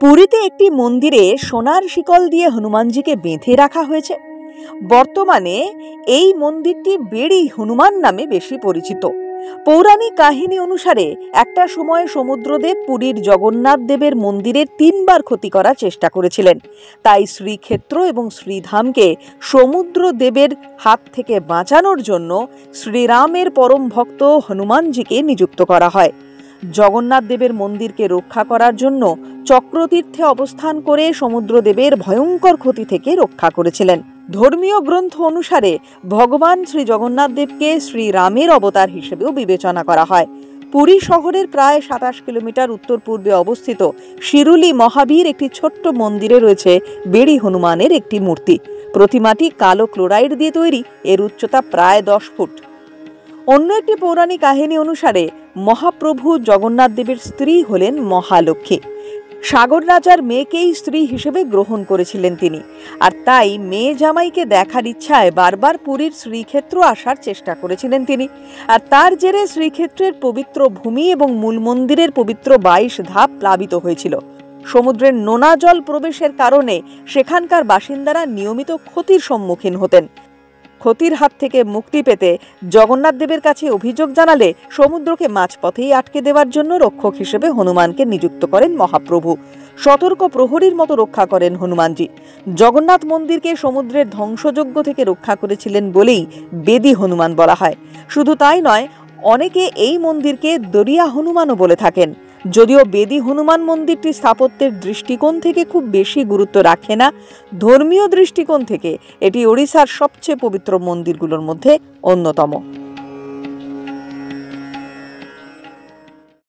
পুরীতে একটি মন্দিরে সোনার শিকল দিয়ে হনুমানজিকে বেঁধে রাখা হয়েছে। বর্তমানে এই মন্দিরটি বেড়ি হনুমান নামে বেশি পরিচিত। পৌরাণিক কাহিনী অনুসারে একটা সময় সমুদ্রদেব পুরীর জগন্নাথ দেবের মন্দিরের 3 বার ক্ষতি করার চেষ্টা করেছিলেন। তাই শ্রীক্ষেত্র এবং শ্রীধামকে সমুদ্রদেবের হাত থেকে বাঁচানোর জন্য শ্রীরামের পরম ভক্ত হনুমানজিকে নিযুক্ত করা হয়। জগন্নাথ দেবের মন্দিরকে রক্ষা করার জন্য চক্রতীর্থে অবস্থান করে সমুদ্রদেবের ভয়ঙ্কর ক্ষতি থেকে রক্ষা করেছিলেন। ধর্মীয় গ্রন্থ অনুসারে ভগবান শ্রী জগন্নাথ দেবকে শ্রীরামের অবতার হিসেবেও বিবেচনা করা হয়। পুরী শহরের প্রায় 27 কিলোমিটার উত্তর পূর্বে অবস্থিত শিরুলি মহাবীর একটি ছোট্ট মন্দিরে রয়েছে বেড়ি হনুমানের একটি মূর্তি। প্রতিমাটি কালো ক্লোরাইড দিয়ে তৈরি, এর উচ্চতা প্রায় 10 ফুট। অন্য একটি পৌরাণিক কাহিনী অনুসারে মহাপ্রভু জগন্নাথ দেবের স্ত্রী হলেন মহালক্ষ্মী। সাগর রাজার মেয়েকেই স্ত্রী হিসেবে গ্রহণ করেছিলেন তিনি, আর তাই মেয়ে জামাইকে দেখার ইচ্ছায় বারবার পুরীর শ্রীক্ষেত্র আসার চেষ্টা করেছিলেন তিনি। আর তার জেরে শ্রীক্ষেত্রের পবিত্র ভূমি এবং মূল মন্দিরের পবিত্র 22 ধাপ প্লাবিত হয়েছিল। সমুদ্রের নোনা জল প্রবেশের কারণে সেখানকার বাসিন্দারা নিয়মিত ক্ষতির সম্মুখীন হতেন। ক্ষতির হাত থেকে মুক্তি পেতে জগন্নাথ দেবের কাছে অভিযোগ জানালে সমুদ্রকে মাঝপথেই আটকে দেওয়ার জন্য রক্ষক হিসেবে হনুমানকে নিযুক্ত করেন মহাপ্রভু। সতর্ক প্রহরীর মতো রক্ষা করেন হনুমানজি। জগন্নাথ মন্দিরকে সমুদ্রের ধ্বংসযজ্ঞ থেকে রক্ষা করেছিলেন বলেই বেদি হনুমান বলা হয়। শুধু তাই নয়, অনেকে এই মন্দিরকে দরিয়া হনুমানও বলে থাকেন। যদিও বেদি হনুমান মন্দিরটি স্থাপত্যের দৃষ্টিকোণ থেকে খুব বেশি গুরুত্ব রাখে না, ধর্মীয় দৃষ্টিকোণ থেকে এটি ওড়িশার সবচেয়ে পবিত্র মন্দিরগুলোর মধ্যে অন্যতম।